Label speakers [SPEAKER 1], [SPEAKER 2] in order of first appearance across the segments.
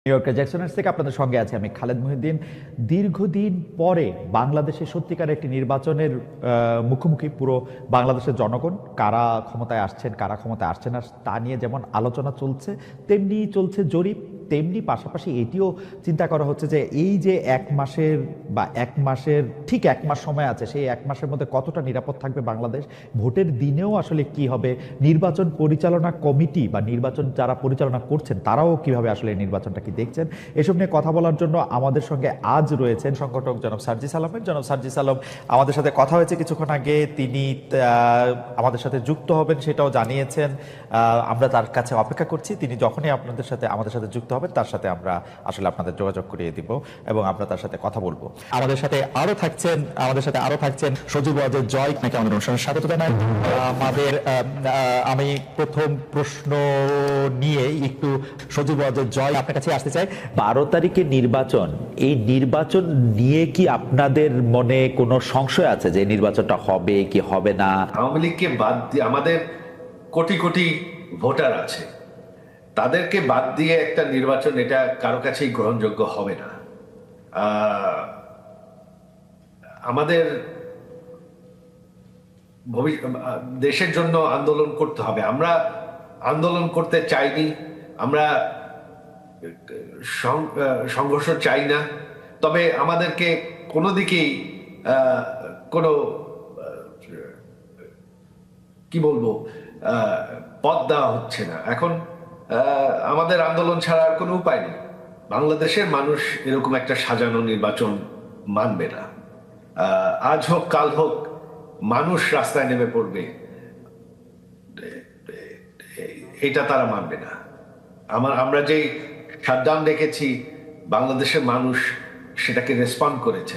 [SPEAKER 1] New ইয়র্কের জ্যাকসনের থেকে আপনাদের সঙ্গে আছে আমি খালেদ মহিউদ্দিন। দীর্ঘদিন পরে বাংলাদেশে সত্যিকার একটি নির্বাচনের মুখোমুখি পুরো বাংলাদেশের জনগণ। কারা ক্ষমতায় আসছেন, কারা ক্ষমতায় আসছেন না তা নিয়ে যেমন আলোচনা চলছে, তেমনি চলছে জরিপ, তেমনি পাশাপাশি এটিও চিন্তা করা হচ্ছে যে এই যে এক মাসের ঠিক এক মাস সময় আছে, সেই এক মাসের মধ্যে কতটা নিরাপদ থাকবে বাংলাদেশ, ভোটের দিনেও আসলে কি হবে, নির্বাচন পরিচালনা কমিটি বা নির্বাচন যারা পরিচালনা করছেন তারাও কিভাবে আসলে নির্বাচনটা কি দেখছেন, এসব নিয়ে কথা বলার জন্য আমাদের সঙ্গে আজ রয়েছেন সংগঠক জনাব সার্জিস আলমের। জনাব সার্জিস আলম আমাদের সাথে কথা হয়েছে কিছুক্ষণ আগে, তিনি আমাদের সাথে যুক্ত হবেন সেটাও জানিয়েছেন। আমরা তার কাছে অপেক্ষা করছি, তিনি যখনই আমাদের সাথে যুক্ত হবেন তার সাথে আমরা আসলে আপনাদের যোগাযোগ করিয়ে দিব এবং আমরা তার সাথে কথা বলবো। আমাদের সাথে আরো থাকছেন সজীব ওয়াজেদ জয়, আপনাকে আমাদের অনুষ্ঠানে স্বাগত জানাই। আমি প্রথম প্রশ্ন নিয়ে একটু সজীব ওয়াজেদ জয় আপনার কাছে আসতে চাই। 12 তারিখে নির্বাচন, এই নির্বাচন নিয়ে কি আপনাদের মনে কোনো সংশয় আছে যে নির্বাচনটা হবে কি হবে না?
[SPEAKER 2] আওয়ামী লীগকে বাদ দিয়ে আমাদের কোটি কোটি ভোটার আছে, তাদেরকে বাদ দিয়ে একটা নির্বাচন এটা কারো কাছেই গ্রহণযোগ্য হবে না। আমাদের দেশের জন্য আন্দোলন করতে হবে। আমরা আন্দোলন করতে চাইনি, আমরা সংঘর্ষ চাই না, তবে আমাদেরকে কোনো দিকেই কোনো কি বলবো পথ দেওয়া হচ্ছে না। এখন আমাদের আন্দোলন ছাড়া আর কোনো উপায় নেই। বাংলাদেশের মানুষ এরকম একটা সাজানো নির্বাচন মানবে না। আজ হোক কাল হোক মানুষ রাস্তায় নেমে পড়বে, এটা তারা মানবে না। আমরা যেই শাটডাউন দেখেছি, বাংলাদেশের মানুষ সেটাকে রেসপন্ড করেছে।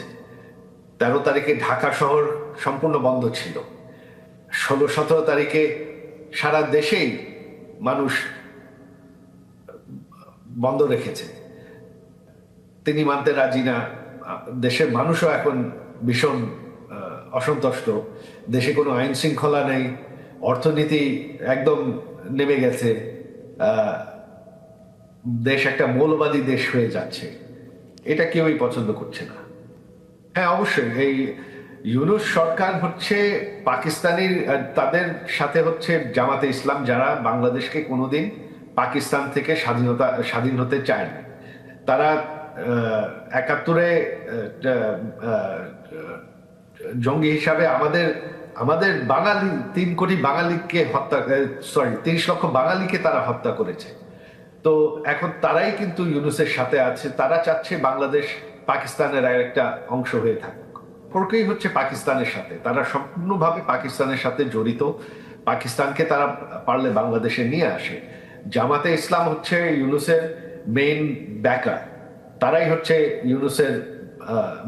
[SPEAKER 2] 13 তারিখে ঢাকা শহর সম্পূর্ণ বন্ধ ছিল, 16-17 তারিখে সারা দেশেই মানুষ বন্ধ রেখেছে। তিনি মানতে রাজি না। দেশের মানুষও এখন ভীষণ অসন্তুষ্ট। দেশে কোনো আইন শৃঙ্খলা নেই, অর্থনীতি একদম নেমে গেছে, দেশ একটা মৌলবাদী দেশ হয়ে যাচ্ছে। এটা কেউই পছন্দ করছে না। হ্যাঁ, অবশ্যই এই ইউনূস সরকার হচ্ছে পাকিস্তানির, তাদের সাথে হচ্ছে জামাতে ইসলাম, যারা বাংলাদেশকে কোনোদিন পাকিস্তান থেকে স্বাধীন হতে চায় না। তারা 71-এ জঙ্গি হিসাবে আমাদের বাঙালি 3 কোটি বাঙালিকে 30 লক্ষ বাঙালিকে তারা হত্যা করেছে। তো এখন তারাই কিন্তু ইউনূসের সাথে আছে। তারা চাচ্ছে বাংলাদেশ পাকিস্তানের একটা অংশ হয়ে থাকুক। সম্পর্কই হচ্ছে পাকিস্তানের সাথে, তারা সম্পূর্ণভাবে পাকিস্তানের সাথে জড়িত। পাকিস্তানকে তারা পারলে বাংলাদেশে নিয়ে আসে। জামাতে ইসলাম হচ্ছে ইউনূসের মেইন ব্যাকার, তারাই হচ্ছে ইউনূসের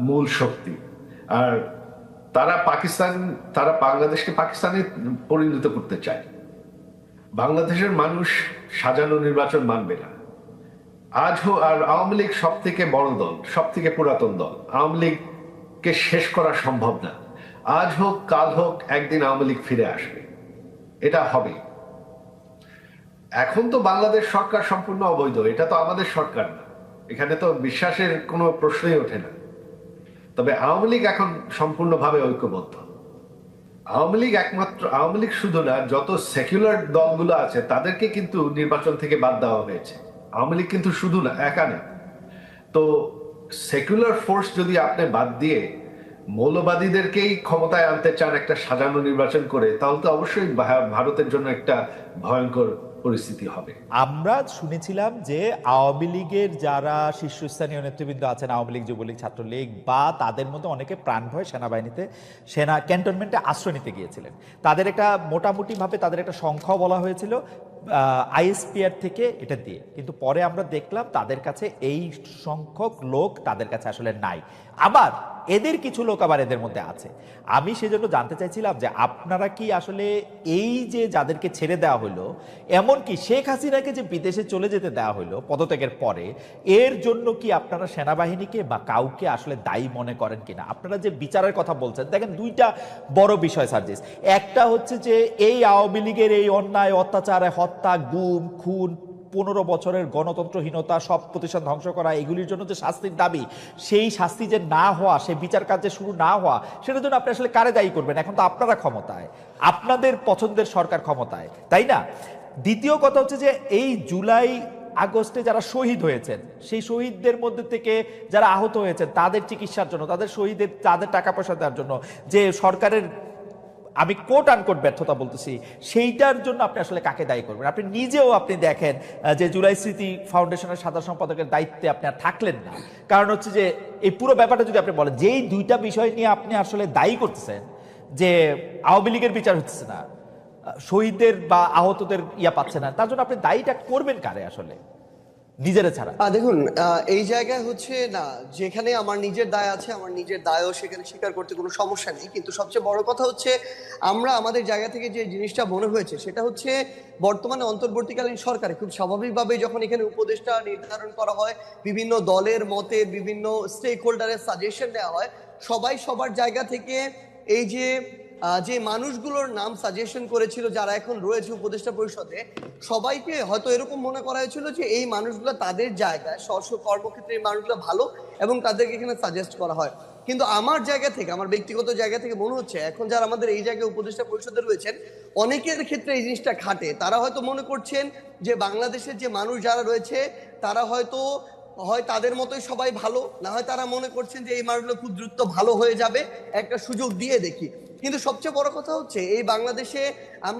[SPEAKER 2] মূল শক্তি। আর তারা বাংলাদেশকে পাকিস্তানে পরিণত করতে চায়। বাংলাদেশের মানুষ সাজানো নির্বাচন মানবে না। আর আওয়ামী লীগ সব থেকে বড় দল, সব থেকে পুরাতন দল। আওয়ামী লীগকে শেষ করা সম্ভব না। আজ হোক কাল হোক একদিন আওয়ামী লীগ ফিরে আসবে, এটা হবে। এখন তো বাংলাদেশ সরকার সম্পূর্ণ অবৈধ, এটা তো আমাদের সরকার না, এখানে তো বিশ্বাসের কোনো প্রশ্নই ওঠে না। তবে আওয়ামী লীগ এখন সম্পূর্ণভাবে ঐক্যবদ্ধ। আওয়ামী লীগ শুধু না, যত সেকুলার দলগুলো আছে তাদেরকে কিন্তু নির্বাচন থেকে বাদ দেওয়া হয়েছে। আওয়ামী লীগ কিন্তু শুধু না, একা নেই। তো সেকুলার ফোর্স যদি আপনি বাদ দিয়ে মৌলবাদীদেরকেই ক্ষমতায় আনতে চান একটা সাজানো নির্বাচন করে, তাহলে তো অবশ্যই ভারতের জন্য একটা ভয়ঙ্কর পরিস্থিতি হবে।
[SPEAKER 1] আমরা শুনেছিলাম যে আওয়ামী লীগের যারা শীর্ষস্থানীয় নেতৃবৃন্দ আছেন, আওয়ামী লীগ, যুবলীগ, ছাত্রলীগ বা তাদের মধ্যে অনেকে প্রাণ ভয় সেনাবাহিনীতে ক্যান্টনমেন্টে আশ্রয় নিতে গিয়েছিলেন। তাদের একটা মোটামুটিভাবে তাদের একটা সংখ্যাও বলা হয়েছিল আইএসপিআর থেকে এটা দিয়ে, কিন্তু পরে আমরা দেখলাম তাদের কাছে এই সংখ্যক লোক তাদের কাছে আসলে নাই। আবার এদের কিছু লোক আবার এদের মধ্যে আছে। আমি সেজন্য জানতে চাইছিলাম যে আপনারা কি আসলে এই যে যাদেরকে ছেড়ে দেওয়া হলো, এমনকি শেখ হাসিনাকে যে বিদেশে চলে যেতে দেওয়া হলো পদত্যাগের পরে, এর জন্য কি আপনারা সেনাবাহিনীকে বা কাউকে আসলে দায়ী মনে করেন কিনা? আপনারা যে বিচারের কথা বলছেন, দেখেন দুইটা বড় বিষয় সার্জিস। একটা হচ্ছে যে এই আওয়ামী লীগের এই অন্যায় অত্যাচার, হত্যা, গুম, খুন, 15 বছরের গণতন্ত্রহীনতা, সব প্রতিষ্ঠান ধ্বংস করা, এগুলির জন্য যে শাস্তির দাবি, সেই শাস্তি যে না হওয়া, সেই বিচার কাজ যে শুরু না হওয়া, সেটার জন্য আপনি আসলে কারে দায়ী করবেন? এখন তো আপনারা ক্ষমতায়, আপনাদের পছন্দের সরকার ক্ষমতায়, তাই না? দ্বিতীয় কথা হচ্ছে যে এই জুলাই আগস্টে যারা শহীদ হয়েছেন, সেই শহীদদের মধ্যে থেকে যারা আহত হয়েছেন তাদের চিকিৎসার জন্য, তাদের টাকা পয়সা দেওয়ার জন্য যে সরকারের, আমি কোট আনকোট ব্যর্থতা বলতেছি, সেইটার জন্য আপনি আসলে কাকে দায়ী করবেন? আপনি নিজেও আপনি দেখেন যে জুলাই স্মৃতি ফাউন্ডেশনের সাধারণ সম্পাদকের দায়িত্বে আপনি আর থাকলেন না। কারণ হচ্ছে যে এই পুরো ব্যাপারটা যদি আপনি বলেন, যেই দুইটা বিষয় নিয়ে আপনি আসলে দায়ী করতেছেন, যে আওয়ামী লীগের বিচার হচ্ছে না, শহীদদের বা আহতদের পাচ্ছে না, তার জন্য আপনি দায়ীটা করবেন কারে আসলে, নিজেরা ছাড়া?
[SPEAKER 3] দেখুন, এই জায়গায় হচ্ছে না, যেখানে আমার নিজের দায় আছে, আমার নিজের দায়ও সেখানে স্বীকার করতে কোনো সমস্যা নেই। কিন্তু সবচেয়ে বড় কথা হচ্ছে, আমরা আমাদের জায়গা থেকে যে জিনিসটা মনে হয়েছে সেটা হচ্ছে, বর্তমানে অন্তর্বর্তীকালীন সরকারে খুব স্বাভাবিকভাবে যখন এখানে উপদেষ্টা নির্ধারণ করা হয়, বিভিন্ন দলের মতে, বিভিন্ন স্টেক হোল্ডারের সাজেশন দেওয়া হয়, সবাই সবার জায়গা থেকে এই যে মানুষগুলোর নাম সাজেশন করেছিল যারা এখন রয়েছে উপদেষ্টা পরিষদে, সবাইকে হয়তো এরকম মনে করা হয়েছিল যে এই মানুষগুলো তাদের জায়গায় স্ব কর্মক্ষেত্রে এই মানুষগুলো ভালো এবং তাদেরকে এখানে সাজেস্ট করা হয়। কিন্তু আমার জায়গা থেকে, আমার ব্যক্তিগত জায়গা থেকে মনে হচ্ছে এখন যারা আমাদের এই জায়গায় উপদেষ্টা পরিষদে রয়েছেন, অনেকের ক্ষেত্রে এই জিনিসটা খাটে। তারা হয়তো মনে করছেন যে বাংলাদেশের যে মানুষ যারা রয়েছে তারা হয়তো হয় তাদের মতোই সবাই ভালো, না হয় তারা মনে করছেন যে এই মানুষগুলো খুব দ্রুত ভালো হয়ে যাবে, একটা সুযোগ দিয়ে দেখি। কিন্তু সবচেয়ে বড় কথা হচ্ছে, এই বাংলাদেশে আমরা